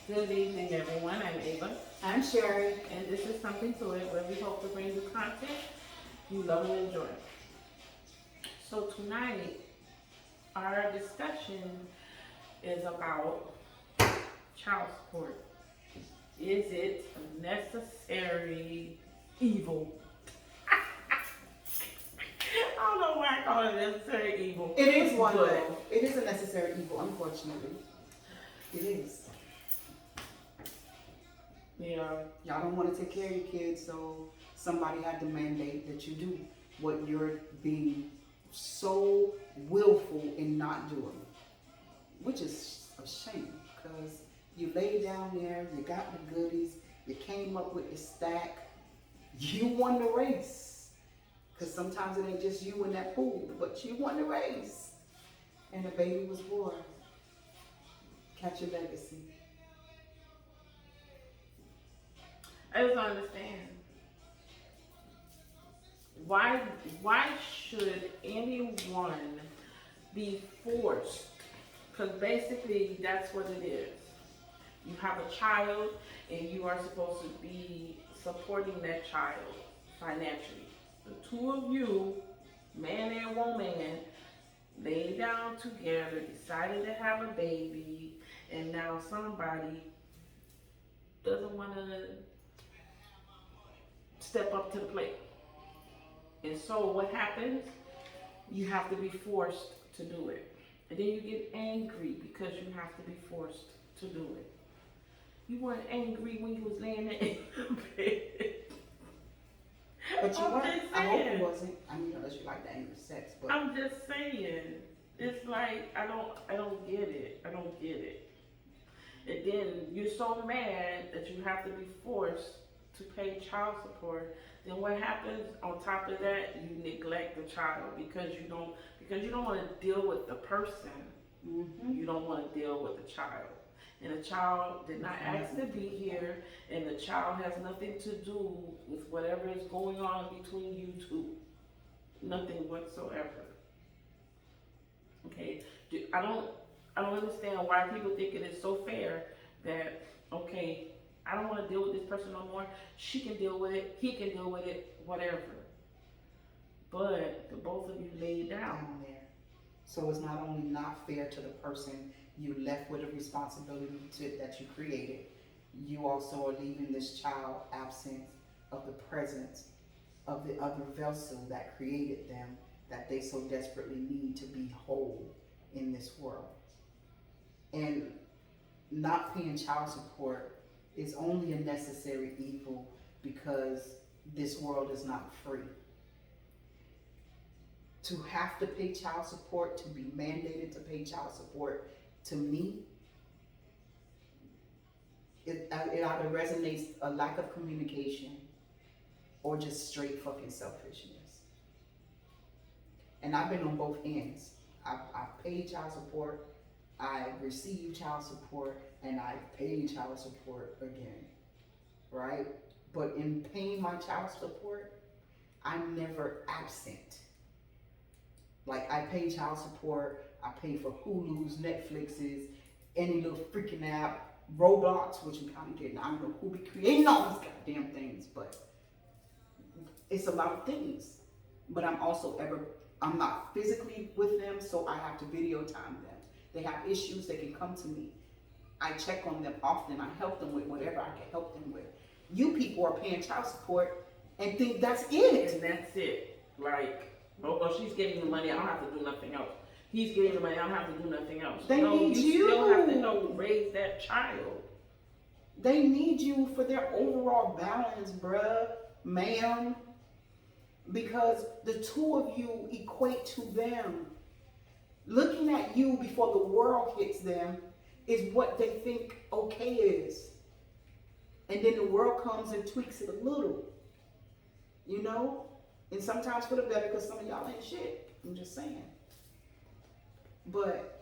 Good evening, everyone. I'm Ava, I'm Sherry. and this is Something to It, where we hope to bring you content you love and enjoy. So, tonight, our discussion is about child support. Is it a necessary evil? I don't know why I call it necessary evil. It is one but though. It is a necessary evil, unfortunately. It is. Yeah, Y'all don't want to take care of your kids, so somebody had to mandate that you do what you're being so willful in not doing, which is a shame because you lay down there, you got the goodies, you came up with the stack, you won the race. Because sometimes it ain't just you in that pool, but you won the race. And the baby was born. Catch your legacy. I just don't understand. Why should anyone be forced? Because basically that's what it is. You have a child and you are supposed to be supporting that child financially. The two of you, man and woman, laid down together, decided to have a baby, and now somebody doesn't want to step up to the plate. And so what happens? You have to be forced to do it. And then you get angry because you have to be forced to do it. You weren't angry when you was laying there in the bed. But you I'm weren't. just I hope saying. you wasn't. I mean, unless you like the angry sex, but I'm just saying. It's like I don't get it. I don't get it. And then you're so mad that you have to be forced to pay child support. Then what happens on top of that? You neglect the child because you don't want to deal with the person. You don't want to deal with the child. And the child did not ask to be here, and the child has nothing to do with whatever is going on between you two. Nothing whatsoever. Okay? I don't understand why people think it is so fair that, okay, I don't want to deal with this person no more. She can deal with it. He can deal with it. Whatever. But the both of you laid down. down there. So it's not only not fair to the person you left with a responsibility that you created, you also are leaving this child absent of the presence of the other vessel that created them, that they so desperately need to be whole in this world. And not paying child support is only a necessary evil because this world is not free. To have to pay child support, to be mandated to pay child support, to me, it either resonates a lack of communication or just straight fucking selfishness. And I've been on both ends. I've paid child support, I received child support, and I paid child support again, right? But in paying my child support, I'm never absent. Like, I pay child support, I pay for Hulu's, Netflix's, any little freaking app, Roblox, which I'm kind of getting. I don't know who be creating all these goddamn things, but it's a lot of things. But I'm not physically with them, so I have to video time them. They have issues, they can come to me. I check on them often, I help them with whatever I can help them with. You people are paying child support and think that's it. And that's it. Like, oh, she's getting the money, I don't have to do nothing else. He's getting the money, I don't have to do nothing else. They need you you. still have to help raise that child. They need you for their overall balance, bruh, ma'am. Because the two of you equate to them. Looking at you before the world hits them is what they think okay is. And then the world comes and tweaks it a little. You know? And sometimes for the better, because some of y'all ain't shit. I'm just saying. But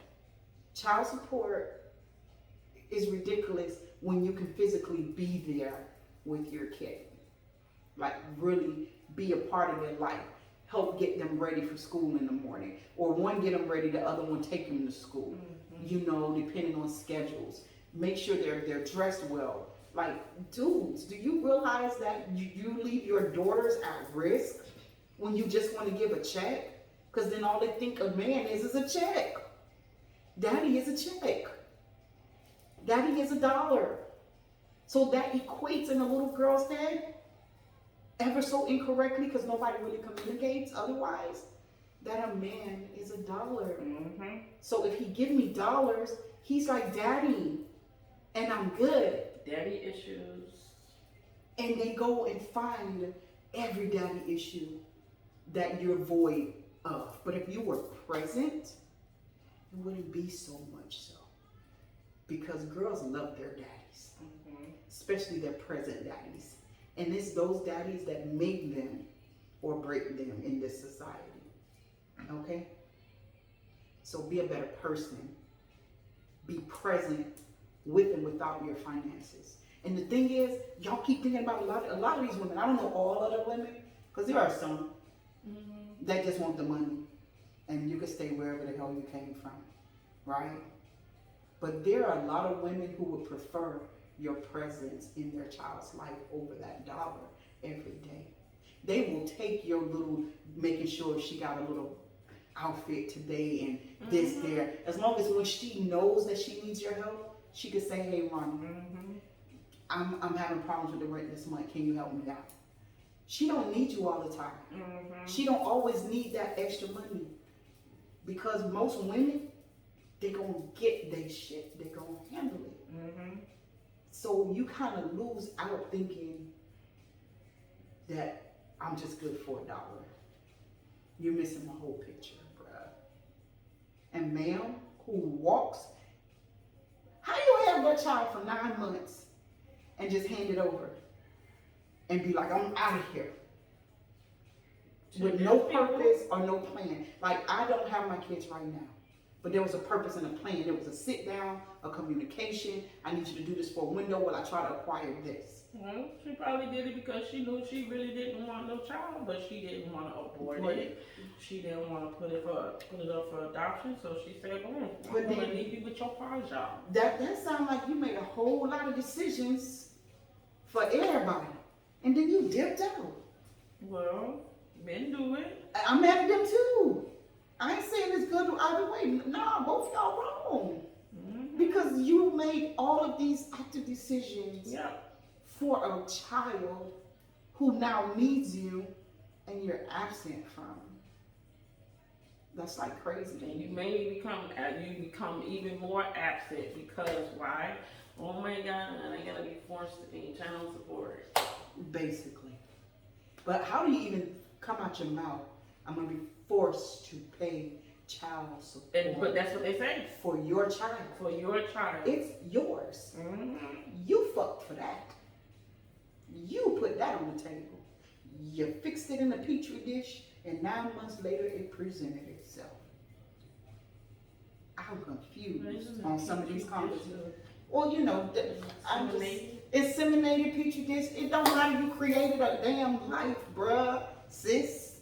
child support is ridiculous when you can physically be there with your kid. Like, really be a part of their life. Help get them ready for school in the morning. Or one get them ready, the other one take them to school. You know, depending on schedules. Make sure they're dressed well. Like, dudes, do you realize that you leave your daughters at risk when you just want to give a check? Because then all they think a man is a check. Daddy is a check. Daddy is $1. So that equates in a little girl's head ever so incorrectly, because nobody really communicates otherwise, that a man is $1. Mm-hmm. So if he give me dollars, he's like, daddy, and I'm good. Daddy issues. And they go and find every daddy issue that you're void of. But if you were present, it wouldn't be so much so. Because girls love their daddies, especially their present daddies. And it's those daddies that make them or break them in this society. Okay? So be a better person. Be present with and without your finances. And the thing is, y'all keep thinking about a lot of these women. I don't know all other women, because there are some that just want the money. And you can stay wherever the hell you came from. Right? But there are a lot of women who would prefer your presence in their child's life over that dollar every day. They will take your little, making sure she got a little outfit today and this there. As long as when she knows that she needs your help, she can say, hey, Ron, I'm having problems with the rent this month. Can you help me out? She don't need you all the time. She don't always need that extra money. Because most women, they gonna get their shit. They gonna handle it. So you kind of lose out thinking that I'm just good for $1. You're missing the whole picture, bruh. And ma'am, who walks, how you have that child for 9 months and just hand it over and be like, I'm out of here. With no purpose or no plan. Like, I don't have my kids right now. But there was a purpose and a plan. There was a sit down, a communication. I need you to do this for a window while I try to acquire this. Well, she probably did it because she knew she really didn't want no child, but she didn't want to abort it. She didn't want to put it up for adoption, so she said, I'm going to leave you with your part job. That sounds like you made a whole lot of decisions for everybody. And then you dipped out. Well, men do it. I'm mad at them too. I ain't saying it's good either way. No, both y'all wrong. Because you made all of these active decisions for a child who now needs you and you're absent from. That's like crazy. And you may become even more absent because why? Oh my God, I gotta be forced to pay child support. Basically. But how do you even come out your mouth? I'm gonna be forced to pay child support. But that's what they say. For your child. For your child. It's yours. You fucked for that. You put that on the table. You fixed it in a petri dish, and 9 months later, it presented itself. I'm confused on some of these conversations. Well, you know, I'm just inseminated petri dish. It don't matter. You created a damn life, bruh, sis.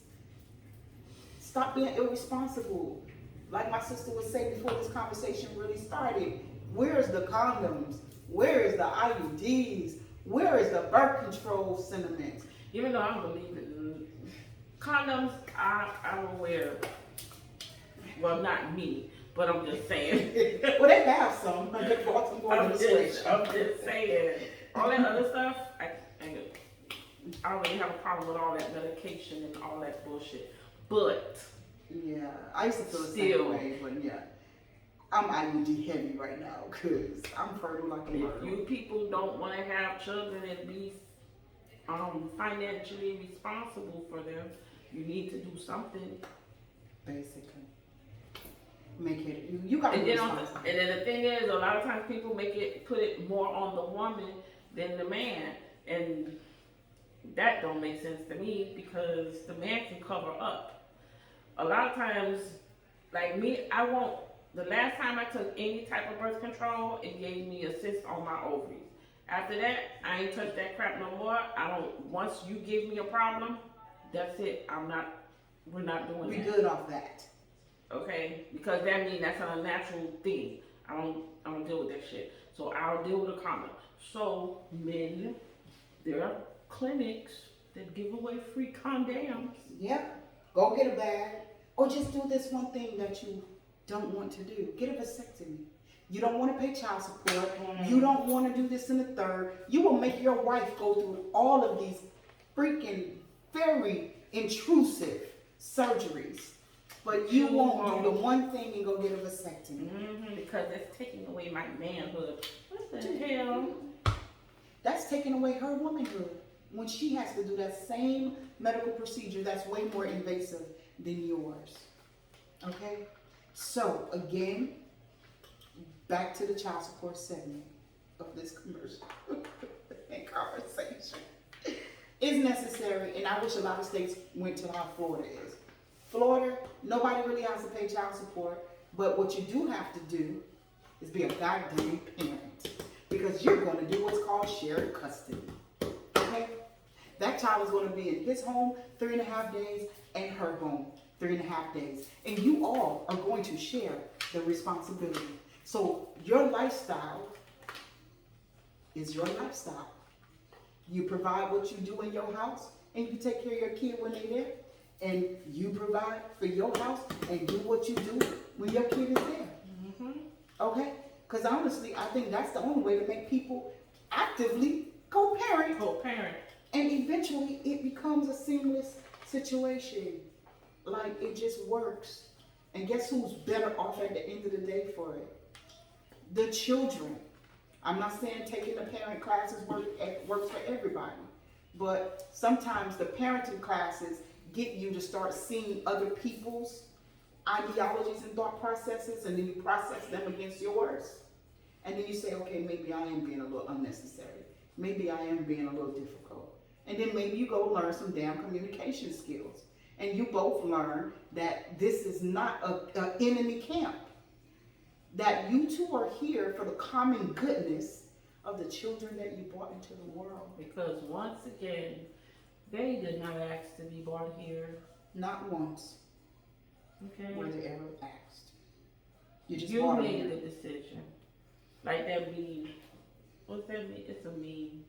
Stop being irresponsible. Like my sister was saying before this conversation really started, where's the condoms? Where is the IUDs? Where is the birth control sentiments? Even though I don't believe in condoms, I will wear. Well, not me, but I'm just saying. Well, they have some. They brought some more I'm just saying. All that other stuff, I don't really have a problem with all that medication and all that bullshit. But yeah, I used to feel the same way, but yeah, I'm IUD heavy right now because I'm fertile like a myrtle. If you people don't want to have children and be financially responsible for them, you need to do something. Basically, make it. You got to be responsible. And then the thing is, a lot of times people put it more on the woman than the man, and that don't make sense to me because the man can cover up. A lot of times, like me, the last time I took any type of birth control, it gave me a cyst on my ovaries. After that, I ain't touched that crap no more. Once you give me a problem, That's it. We're not doing We that. good off that. Okay? Because that means that's an unnatural thing. I don't deal with that shit. So I'll deal with a condom. So men, there are clinics that give away free condoms. Yep. Go get a bag. Or just do this one thing that you don't want to do. Get a vasectomy. You don't want to pay child support. You don't want to do this and the third. You will make your wife go through all of these freaking very intrusive surgeries. But you won't do the one thing and go get a vasectomy. Because it's taking away my manhood. What the hell? That's taking away her womanhood when she has to do that same medical procedure that's way more invasive than yours. Okay? So, again, back to the child support segment of this commercial and conversation. Is necessary, and I wish a lot of states went to how Florida is. Florida, nobody really has to pay child support, but what you do have to do is be a goddamn parent, because you're going to do what's called shared custody. Okay? That child is going to be in his home 3.5 days and her home 3.5 days. And you all are going to share the responsibility. So your lifestyle is your lifestyle. You provide what you do in your house, and you take care of your kid when they're there. And you provide for your house and do what you do when your kid is there. Okay? Because honestly, I think that's the only way to make people actively co-parent. Co-parent. And eventually it becomes a seamless situation. Like, it just works. And guess who's better off at the end of the day for it? The children. I'm not saying taking the parent classes works for everybody. But sometimes the parenting classes get you to start seeing other people's ideologies and thought processes, and then you process them against yours. And then you say, okay, maybe I am being a little unnecessary. Maybe I am being a little difficult. And then maybe you go learn some damn communication skills. And you both learn that this is not an enemy camp. That you two are here for the common goodness of the children that you brought into the world. Because once again, they did not ask to be brought here. Not once Okay? were they ever asked. You just You brought them made here. the decision. Like that meme. What's that meme? It's a meme.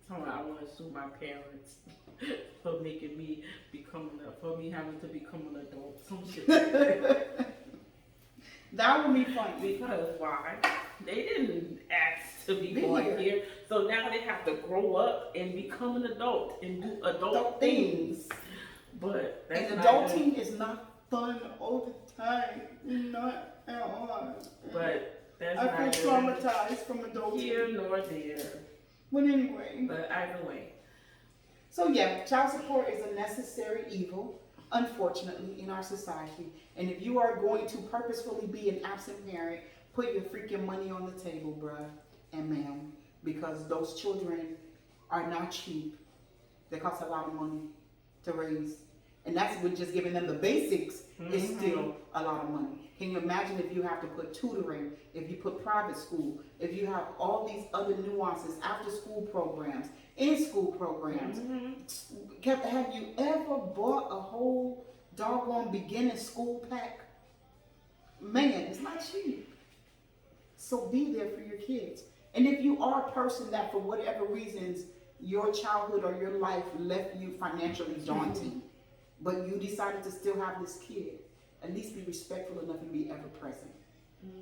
Someone I want to sue my parents for making me for me having to become an adult. Some shit like that. That would be funny. Because why? They didn't ask to be Be born here. here. So now they have to grow up and become an adult and do adult things. But that's And not adulting is not fun all the time. Not at all. But that's I not feel traumatized from adulting. here nor there. But anyway. But either way. So yeah, child support is a necessary evil, unfortunately, in our society. And if you are going to purposefully be an absent parent, put your freaking money on the table, bruh and ma'am. Because those children are not cheap. They cost a lot of money to raise. And that's with just giving them the basics is still a lot of money. Can you imagine if you have to put tutoring, if you put private school, if you have all these other nuances, after school programs, in school programs. Have you ever bought a whole doggone beginning school pack? Man, it's not cheap. So be there for your kids. And if you are a person that for whatever reasons your childhood or your life left you financially daunting, but you decided to still have this kid, at least be respectful enough and be ever present.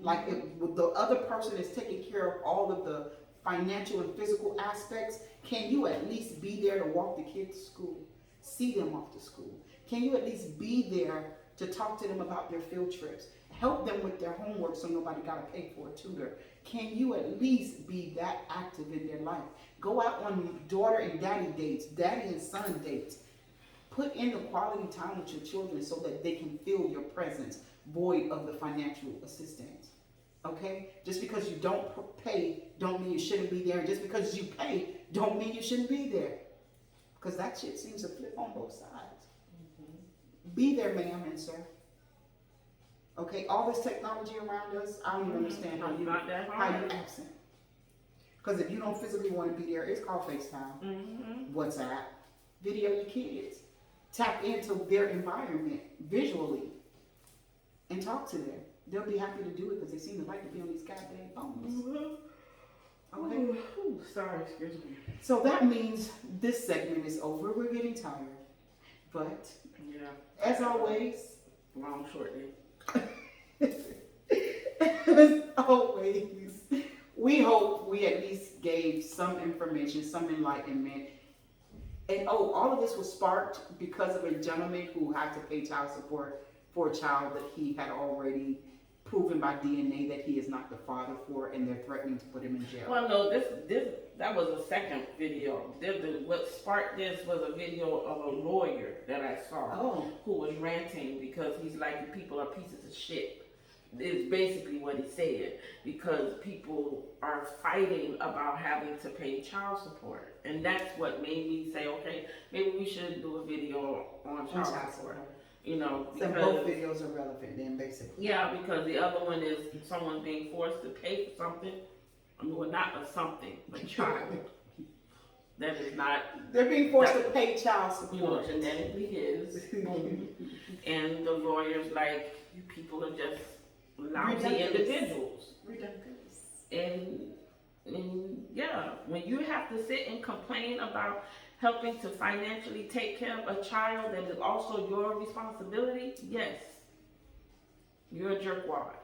Like if the other person is taking care of all of the financial and physical aspects, can you at least be there to walk the kid to school, see them off to school? Can you at least be there to talk to them about their field trips, help them with their homework so nobody got to pay for a tutor? Can you at least be that active in their life? Go out on daughter and daddy dates, daddy and son dates. Put in the quality time with your children so that they can feel your presence, void of the financial assistance. Okay? Just because you don't pay, don't mean you shouldn't be there. And just because you pay, don't mean you shouldn't be there. Because that shit seems to flip on both sides. Be there, ma'am and sir. Okay? All this technology around us, I don't even understand how you absent. Because if you don't physically want to be there, it's called FaceTime, Mm-hmm. WhatsApp, video your kids, tap into their environment visually, and talk to them. They'll be happy to do it because they seem to like to be on these goddamn phones. Okay? Ooh, sorry, excuse me. So that means this segment is over. We're getting tired. But, Yeah, as always, long, short day. as always, we hope we at least gave some information, some enlightenment. And all of this was sparked because of a gentleman who had to pay child support for a child that he had already proven by DNA that he is not the father for, and they're threatening to put him in jail. Well, no, that was a second video. What sparked this was a video of a lawyer that I saw who was ranting because he's like, people are pieces of shit. Is basically what he said, because people are fighting about having to pay child support, and that's what made me say, okay, maybe we should do a video on child support. You know, so both videos are relevant then, basically. Yeah, because the other one is someone being forced to pay for something. I mean, well, not a something, but child. That is not. They're being forced to pay child support. You know, genetically is. And the lawyer's like, you people are just lousy individuals. Ridiculous. And yeah, when you have to sit and complain about helping to financially take care of a child that is also your responsibility, yes, you're a jerkwad.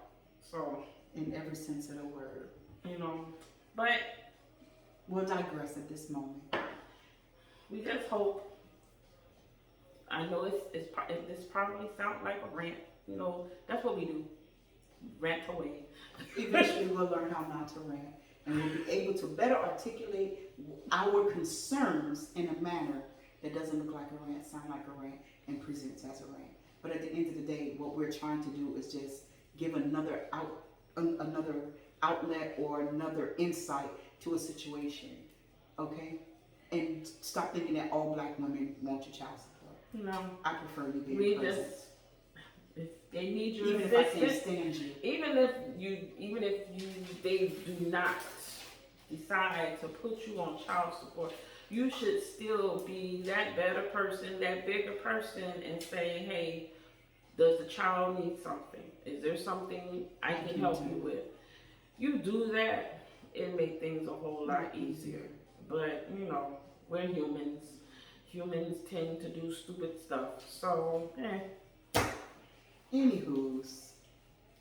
So, in every sense of the word. you know, but we'll digress at this moment. We just hope. I know this probably sounds like a rant. You know, that's what we do. Rant away. Eventually we'll learn how not to rant, and we'll be able to better articulate our concerns in a manner that doesn't look like a rant, sound like a rant, and presents as a rant. But at the end of the day, what we're trying to do is just give another outlet or another insight to a situation, okay? And stop thinking that all black women want your child support. No, I prefer you being we present. just, if they need your Even if I can't assistance, stand you. even if they do not decide to put you on child support, you should still be that better person, that bigger person, and say, hey, does the child need something? Is there something I can help you with? You do that, it make things a whole lot easier. But, you know, we're humans. Humans tend to do stupid stuff. So, Anywho's,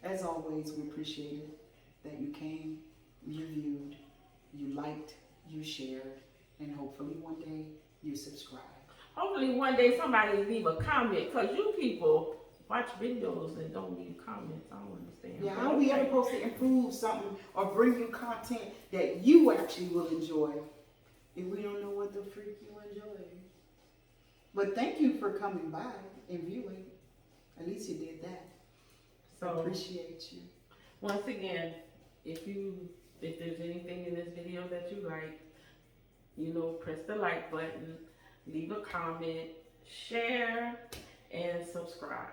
as always, we appreciate it that you came, you viewed, you liked, you shared, and hopefully one day you subscribe. hopefully one day somebody leave a comment, because you people watch videos and don't leave comments. I don't understand. Yeah, how are we ever supposed to improve something or bring you content that you actually will enjoy if we don't know what the freak you enjoy? But thank you for coming by and viewing. At least you did that. So I appreciate you. Once again, if there's anything in this video that you like, you know, press the like button, leave a comment, share, and subscribe.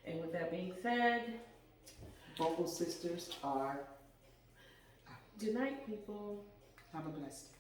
And with that being said, Vocal Sisters are out. good night, people. Have a blessed day.